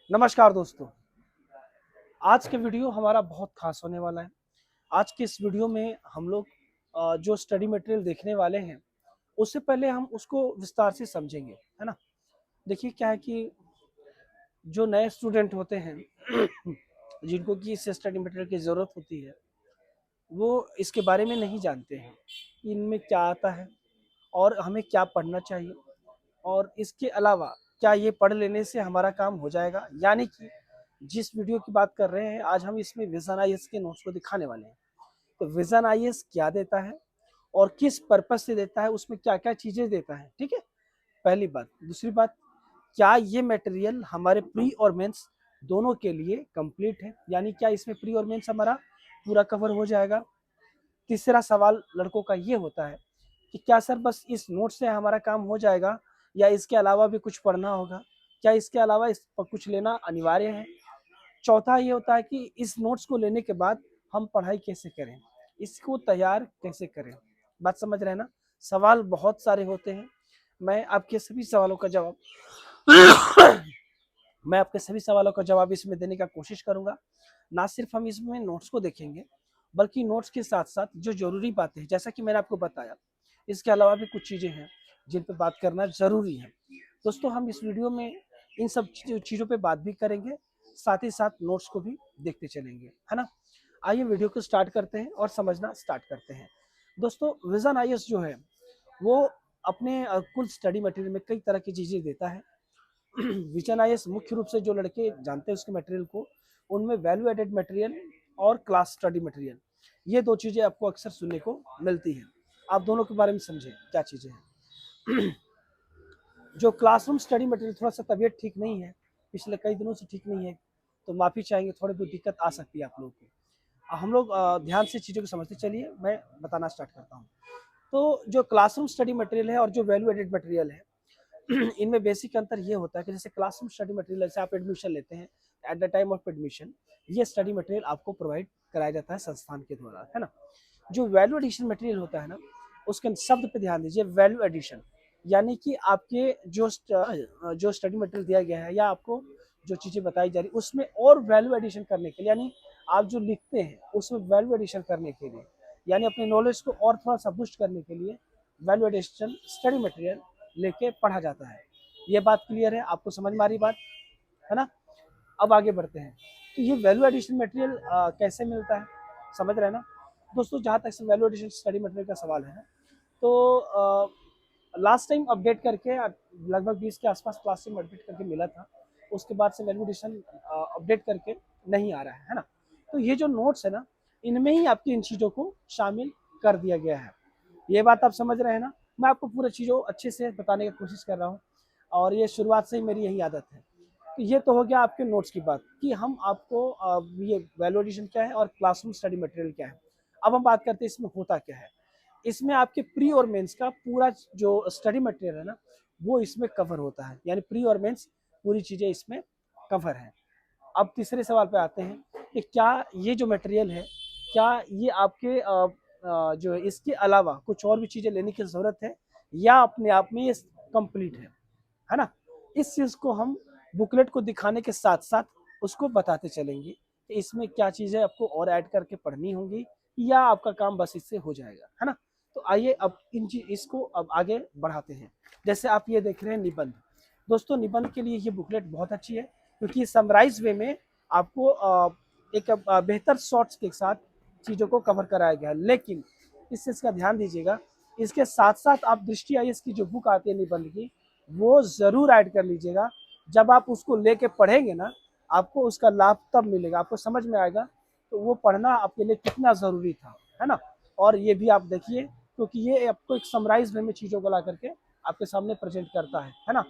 नमस्कार दोस्तों। आज के वीडियो हमारा बहुत खास होने वाला है। आज के इस वीडियो में हम लोग जो स्टडी मटेरियल देखने वाले हैं, उससे पहले हम उसको विस्तार से समझेंगे, है ना? देखिए क्या है कि जो नए स्टूडेंट होते हैं जिनको कि इस स्टडी मटेरियल की ज़रूरत होती है, वो इसके बारे में नहीं जानते हैं कि इनमें क्या आता है और हमें क्या पढ़ना चाहिए और इसके अलावा क्या ये पढ़ लेने से हमारा काम हो जाएगा। यानी कि जिस वीडियो की बात कर रहे हैं आज हम इसमें विजन आईएएस के नोट्स को दिखाने वाले हैं। तो विजन आईएएस क्या देता है और किस पर्पज से देता है, उसमें क्या क्या चीजें देता है, ठीक है। पहली बात। दूसरी बात, क्या ये मटेरियल हमारे प्री और मेंस दोनों के लिए कंप्लीट है, यानी क्या इसमें प्री और मेंस हमारा पूरा कवर हो जाएगा। तीसरा सवाल लड़कों का ये होता है कि क्या सर बस इस नोट से हमारा काम हो जाएगा या इसके अलावा भी कुछ पढ़ना होगा, क्या इसके अलावा इस पर कुछ लेना अनिवार्य है। चौथा ये होता है कि इस नोट्स को लेने के बाद हम पढ़ाई कैसे करें, इसको तैयार कैसे करें। बात समझ रहे हैं ना? सवाल बहुत सारे होते हैं। मैं आपके सभी सवालों का जवाब मैं आपके सभी सवालों का जवाब इसमें देने का कोशिश करूंगा। ना सिर्फ हम इसमें नोट्स को देखेंगे, बल्कि नोट्स के साथ साथ जो जरूरी बातें हैं, जैसा कि मैंने आपको बताया, इसके अलावा भी कुछ चीज़ें हैं जिन पर बात करना जरूरी है। दोस्तों, हम इस वीडियो में इन सब चीज़ों पे बात भी करेंगे, साथ ही साथ नोट्स को भी देखते चलेंगे, है ना। आइए वीडियो को स्टार्ट करते हैं और समझना स्टार्ट करते हैं। दोस्तों, विजन आईएएस जो है वो अपने कुल स्टडी मटेरियल में कई तरह की चीज़ें देता है। विजन आईएएस मुख्य रूप से जो लड़के जानते हैं उसके मटेरियल को, उनमें वैल्यू एडेड मटेरियल और क्लास स्टडी मटेरियल, ये दो चीज़ें आपको अक्सर सुनने को मिलती हैं। आप दोनों के बारे में समझें क्या चीज़ें हैं। जो क्लासरूम स्टडी मटेरियल, थोड़ा सा तबीयत ठीक नहीं है, पिछले कई दिनों से ठीक नहीं है, तो माफ़ी चाहेंगे, थोड़ी बहुत दिक्कत आ सकती है आप लोगों को। हम लोग ध्यान से चीज़ों को समझते चलिए, मैं बताना स्टार्ट करता हूँ। तो जो क्लासरूम स्टडी मटेरियल है और जो वैल्यू एडेड मटेरियल है, इनमें बेसिक अंतर ये होता है कि जैसे क्लासरूम स्टडी मटेरियल, जैसे आप एडमिशन लेते हैं, at the time of admission ये स्टडी मटेरियल आपको प्रोवाइड कराया जाता है संस्थान के द्वारा, है ना। जो वैल्यू एडिशन मटेरियल होता है ना, उसके शब्द पे ध्यान दीजिए, वैल्यू एडिशन। यानी कि आपके जो स्टडी मटेरियल दिया गया है या आपको जो चीज़ें बताई जा रही उसमें और वैल्यू एडिशन करने के लिए, यानी आप जो लिखते हैं उसमें वैल्यू एडिशन करने के लिए, यानी अपने नॉलेज को और थोड़ा सा बूस्ट करने के लिए वैल्यू एडिशन स्टडी मटेरियल लेके पढ़ा जाता है। ये बात क्लियर है? आपको समझ में आ रही बात, है ना। अब आगे बढ़ते हैं। तो ये वैल्यू एडिशन मटेरियल कैसे मिलता है, समझ रहे हैं ना। दोस्तों, जहाँ तक वैल्यू एडिशन स्टडी मटेरियल का सवाल है ना, तो लास्ट टाइम अपडेट करके लगभग 20 के आसपास क्लास टाइम अपडेट करके मिला था। उसके बाद से वैल्यू एडिशन अपडेट करके नहीं आ रहा है ना। तो ये जो नोट्स है ना, इनमें ही आपकी इन चीज़ों को शामिल कर दिया गया है। ये बात आप समझ रहे हैं ना। मैं आपको पूरी चीज़ों अच्छे से बताने की कोशिश कर रहा हूँ और ये शुरुआत से ही मेरी यही आदत है। तो ये तो हो गया आपके नोट्स की बात कि हम आपको ये वैल्यू एडिशन क्या है और क्लासरूम स्टडी मटेरियल क्या है। अब हम बात करते हैं इसमें होता क्या है। इसमें आपके प्री और मेंस का पूरा जो स्टडी मटेरियल है ना, वो इसमें कवर होता है, यानी प्री और मेंस पूरी चीज़ें इसमें कवर है। अब तीसरे सवाल पे आते हैं कि क्या ये जो मटेरियल है, क्या ये आपके जो है इसके अलावा कुछ और भी चीज़ें लेने की ज़रूरत है या अपने आप में ये कंप्लीट है ना। इस चीज़ को हम बुकलेट को दिखाने के साथ साथ उसको बताते चलेंगे कि इसमें क्या चीज़ें आपको और ऐड करके पढ़नी होंगी या आपका काम बस इससे हो जाएगा, है ना। तो आइए अब इसको अब आगे बढ़ाते हैं। जैसे आप ये देख रहे हैं निबंध। दोस्तों, निबंध के लिए ये बुकलेट बहुत अच्छी है क्योंकि समराइज वे में आपको एक बेहतर शॉर्ट्स के साथ चीज़ों को कवर कराया गया है। लेकिन इस चीज़ का ध्यान दीजिएगा, इसके साथ साथ आप दृष्टि आईएएस की जो बुक आती है निबंध की, वो ज़रूर ऐड कर लीजिएगा। जब आप उसको लेके पढ़ेंगे ना, आपको उसका लाभ तब मिलेगा, आपको समझ में आएगा तो वो पढ़ना आपके लिए कितना ज़रूरी था, है ना। और ये भी आप देखिए क्योंकि ये आपको एक समराइज वे में चीज़ों को ला करके आपके सामने प्रेजेंट करता है ना।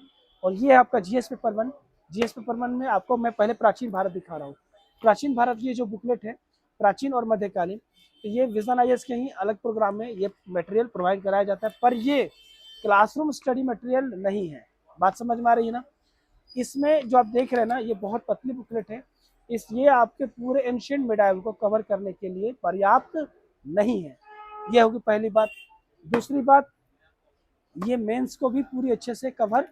और ये है आपका जीएस पेपर 1। जीएस पेपर 1 में आपको मैं पहले प्राचीन भारत दिखा रहा हूँ। प्राचीन भारत ये जो बुकलेट है, प्राचीन और मध्यकालीन, तो ये विजन आईएएस के ही अलग प्रोग्राम में ये मटेरियल प्रोवाइड कराया जाता है, पर ये क्लासरूम स्टडी मटेरियल नहीं है। बात समझ में आ रही है ना। इसमें जो आप देख रहे हैं ना, ये बहुत पतली बुकलेट है, इसलिए आपके पूरे एंशिएंट मेडाइवल को कवर करने के लिए पर्याप्त नहीं है। ये होगी पहली बात। दूसरी बात, ये मेंस को भी पूरी अच्छे से कवर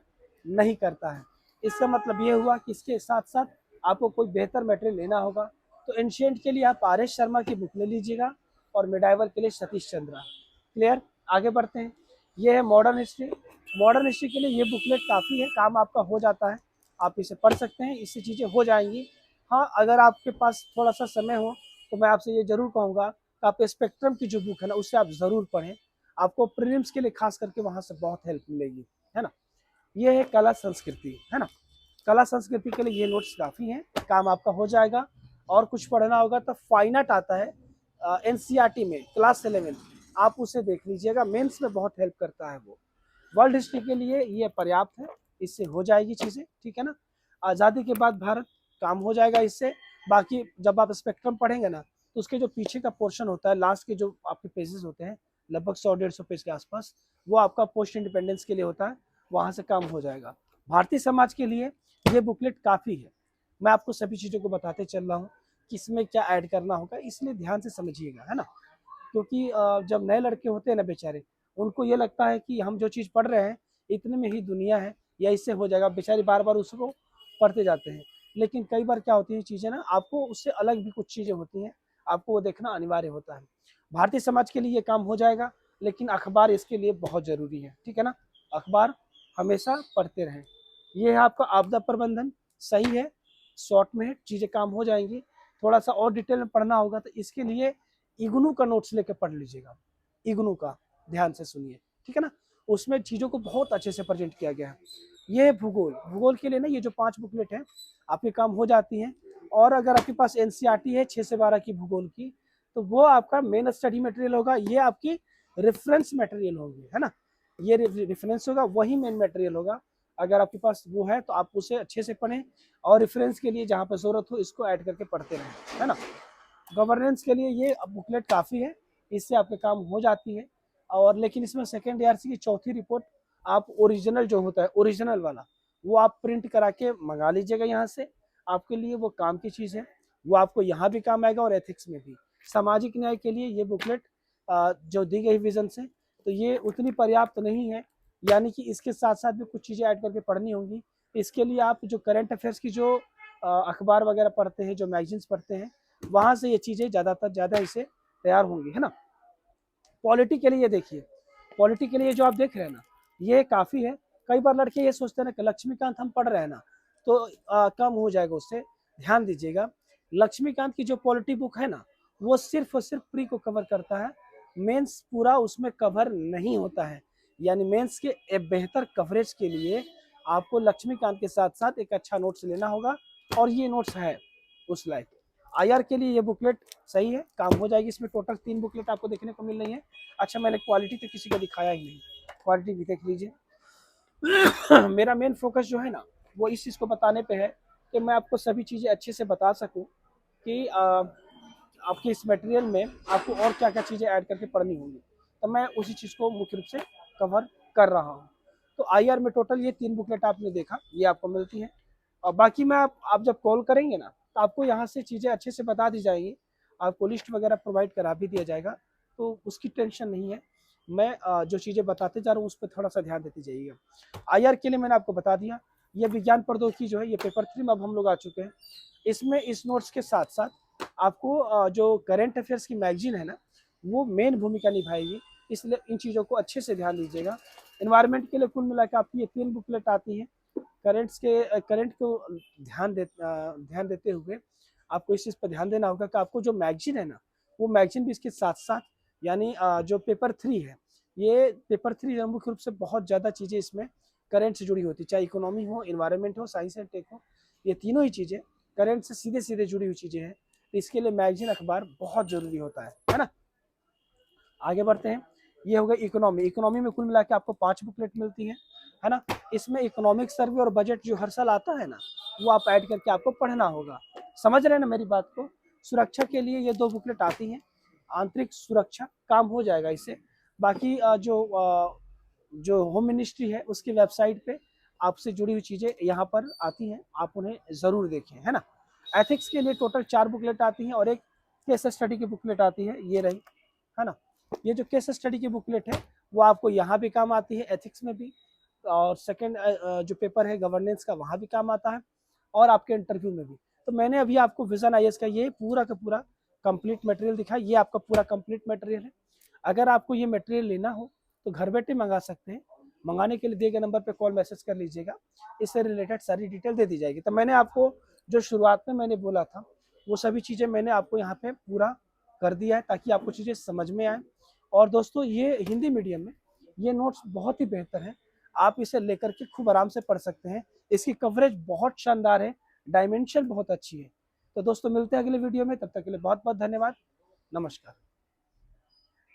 नहीं करता है। इसका मतलब ये हुआ कि इसके साथ साथ आपको कोई बेहतर मटेरियल लेना होगा। तो एंशिएंट के लिए आप आर.एस. शर्मा की बुक ले लीजिएगा और मिडाइवर के लिए सतीश चंद्रा। क्लियर? आगे बढ़ते हैं। ये है मॉडर्न हिस्ट्री। मॉडर्न हिस्ट्री के लिए ये बुकलेट काफ़ी है, काम आपका हो जाता है। आप इसे पढ़ सकते हैं, इससे चीज़ें हो जाएंगी। हाँ, अगर आपके पास थोड़ा सा समय हो तो मैं आपसे ये ज़रूर कहूँगा कि आप स्पेक्ट्रम की जो बुक है ना, उससे आप ज़रूर पढ़ें। आपको प्रीलिम्स के लिए खास करके वहाँ से बहुत हेल्प मिलेगी, है ना। ये है कला संस्कृति, है ना। कला संस्कृति के लिए ये नोट्स काफ़ी हैं, काम आपका हो जाएगा। और कुछ पढ़ना होगा तो फाइन आर्ट आता है एनसीईआरटी में, क्लास 11, आप उसे देख लीजिएगा, मेंस में बहुत हेल्प करता है वो। वर्ल्ड हिस्ट्री के लिए ये पर्याप्त है, इससे हो जाएगी चीज़ें, ठीक है ना। आज़ादी के बाद भारत, काम हो जाएगा इससे। बाकी जब आप स्पेक्ट्रम पढ़ेंगे ना, तो उसके जो पीछे का पोर्शन होता है, लास्ट के जो आपके पेजेस होते हैं, लगभग 100-150 पेज के आसपास, वो आपका पोस्ट इंडिपेंडेंस के लिए होता है, वहाँ से काम हो जाएगा। भारतीय समाज के लिए ये बुकलेट काफ़ी है। मैं आपको सभी चीज़ों को बताते चल रहा हूँ कि इसमें क्या ऐड करना होगा, इसलिए ध्यान से समझिएगा, है ना। क्योंकि जब नए लड़के होते हैं ना बेचारे, उनको ये लगता है कि हम जो चीज़ पढ़ रहे हैं इतने में ही दुनिया है या इससे हो जाएगा, बेचारे बार बार उसको पढ़ते जाते हैं। लेकिन कई बार क्या होती है चीज़ें ना, आपको उससे अलग भी कुछ चीज़ें होती हैं, आपको वो देखना अनिवार्य होता है। भारतीय समाज के लिए ये काम हो जाएगा, लेकिन अखबार इसके लिए बहुत ज़रूरी है, ठीक है ना। अखबार हमेशा पढ़ते रहें। ये है आपका आपदा प्रबंधन, सही है, शॉर्ट में चीज़ें काम हो जाएंगी। थोड़ा सा और डिटेल में पढ़ना होगा तो इसके लिए इग्नू का नोट्स लेकर पढ़ लीजिएगा। इग्नू का ध्यान से सुनिए, ठीक है ना। उसमें चीज़ों को बहुत अच्छे से प्रेजेंट किया गया है। ये है भूगोल। भूगोल के लिए ना ये जो 5 बुकलेट हैं आपके काम हो जाती हैं। और अगर आपके पास एनसीईआरटी है 6 से 12 की भूगोल की, तो वो आपका मेन स्टडी मटेरियल होगा, ये आपकी रेफरेंस मटेरियल होगी, है ना। ये रेफरेंस होगा, वही मेन मटेरियल होगा। अगर आपके पास वो है तो आप उसे अच्छे से पढ़ें, और रेफरेंस के लिए जहाँ पर ज़रूरत हो इसको ऐड करके पढ़ते रहें, है ना। गवर्नेंस के लिए ये बुकलेट काफ़ी है, इससे आपके काम हो जाती है। और लेकिन इसमें सेकेंड ईआरसी की चौथी रिपोर्ट आप ओरिजिनल जो होता है, ओरिजिनल वाला, वो आप प्रिंट करा के मंगा लीजिएगा यहाँ से। आपके लिए वो काम की चीज़ है, वो आपको यहाँ भी काम आएगा और एथिक्स में भी। सामाजिक न्याय के लिए ये बुकलेट जो दी गई विजन से, तो ये उतनी पर्याप्त नहीं है, यानी कि इसके साथ साथ भी कुछ चीज़ें ऐड करके पढ़नी होंगी। इसके लिए आप जो करंट अफेयर्स की जो अखबार वगैरह पढ़ते हैं, जो मैगजीन्स पढ़ते हैं, वहाँ से ये चीज़ें ज़्यादातर ज़्यादा इससे तैयार होंगी, है ना। पॉलिटी के लिए देखिए, पॉलिटी के लिए जो आप देख रहे हैं ना, ये काफ़ी है। कई बार लड़के ये सोचते हैं ना कि लक्ष्मीकांत हम पढ़ रहे हैं ना, तो कम हो जाएगा उससे। ध्यान दीजिएगा, लक्ष्मीकांत की जो पॉलिटी बुक है ना, वो सिर्फ और सिर्फ प्री को कवर करता है, मेंस पूरा उसमें कवर नहीं होता है। यानी मेंस के बेहतर कवरेज के लिए आपको लक्ष्मीकांत के साथ साथ एक अच्छा नोट्स लेना होगा, और ये नोट्स है उस लायक। आईआर के लिए ये बुकलेट सही है, काम हो जाएगी। इसमें टोटल 3 बुकलेट आपको देखने को मिल रही है। अच्छा, मैंने क्वालिटी तो किसी को दिखाया ही नहीं, क्वालिटी भी देख लीजिए। मेरा मेन फोकस जो है ना, वो इस चीज़ को बताने पे है कि मैं आपको सभी चीज़ें अच्छे से बता सकूं कि आपके इस मटेरियल में आपको और क्या क्या चीज़ें ऐड करके पढ़नी होंगी, तो मैं उसी चीज़ को मुख्य रूप से कवर कर रहा हूँ। तो आईआर में टोटल ये 3 बुकलेट आपने देखा, ये आपको मिलती हैं। और बाकी मैं आप जब कॉल करेंगे ना, तो आपको यहाँ से चीज़ें अच्छे से बता दी जाएंगी, आपको लिस्ट वगैरह प्रोवाइड करा भी दिया जाएगा, तो उसकी टेंशन नहीं है। मैं जो चीज़ें बताते जा रहा हूँ उस पर थोड़ा सा ध्यान देते जाइएगा। आईआर के लिए मैंने आपको बता दिया, ये विज्ञान प्रौद्योगिकी जो है ये पेपर 3 में अब हम लोग आ चुके हैं। इसमें इस नोट्स के साथ साथ आपको जो करेंट अफेयर्स की मैगजीन है ना, वो मेन भूमिका निभाएगी, इसलिए इन चीज़ों को अच्छे से ध्यान दीजिएगा। इन्वायरमेंट के लिए कुल मिलाकर आपकी ये 3 बुकलेट आती हैं। करंट को ध्यान देते हुए आपको इस चीज़ पर ध्यान देना होगा कि आपको जो मैगजीन है ना, वो मैगजीन भी इसके साथ साथ, यानी जो पेपर 3 है, ये पेपर 3 मुख्य रूप से बहुत ज़्यादा चीज़ें इसमें करंट से जुड़ी होती है, चाहे इकोनॉमी हो, इन्वायरमेंट हो, साइंस एंड टेक हो, ये तीनों ही चीज़ें करंट से सीधे सीधे जुड़ी हुई चीज़ें हैं। तो इसके लिए मैगजीन अखबार बहुत ज़रूरी होता है ना। आगे बढ़ते हैं। ये हो गई इकोनॉमी। इकोनॉमी में कुल मिला के आपको 5 बुकलेट मिलती हैं, है ना। इसमें इकोनॉमिक सर्वे और बजट जो हर साल आता है ना, वो आप ऐड करके आपको पढ़ना होगा। समझ रहे हैं ना मेरी बात को। सुरक्षा के लिए ये 2 बुकलेट आती हैं, आंतरिक सुरक्षा, काम हो जाएगा इससे। बाकी जो होम मिनिस्ट्री है उसकी वेबसाइट पे आपसे जुड़ी हुई चीज़ें यहाँ पर आती हैं, आप उन्हें ज़रूर देखें, है ना। एथिक्स के लिए टोटल 4 बुकलेट आती हैं और एक केस स्टडी की बुकलेट आती है, ये रही, है ना। ये जो केस स्टडी की बुकलेट है वो आपको यहाँ भी काम आती है, एथिक्स में भी, और सेकंड जो पेपर है गवर्नेंस का, वहाँ भी काम आता है, और आपके इंटरव्यू में भी। तो मैंने अभी आपको विजन आईएएस का ये पूरा का पूरा कंप्लीट मटेरियल दिखाया, ये आपका पूरा कंप्लीट मटेरियल है। अगर आपको ये मटेरियल लेना हो तो घर बैठे मंगा सकते हैं। मंगाने के लिए दिए गए नंबर पे कॉल मैसेज कर लीजिएगा, इससे रिलेटेड सारी डिटेल दे दी जाएगी। तो मैंने आपको जो शुरुआत में मैंने बोला था वो सभी चीज़ें मैंने आपको यहाँ पे पूरा कर दिया है, ताकि आपको चीज़ें समझ में आए। और दोस्तों ये हिंदी मीडियम में ये नोट्स बहुत ही बेहतर है, आप इसे लेकर के खूब आराम से पढ़ सकते हैं। इसकी कवरेज बहुत शानदार है, डायमेंशन बहुत अच्छी है। तो दोस्तों मिलते हैं अगले वीडियो में, तब तक के लिए बहुत बहुत धन्यवाद। नमस्कार।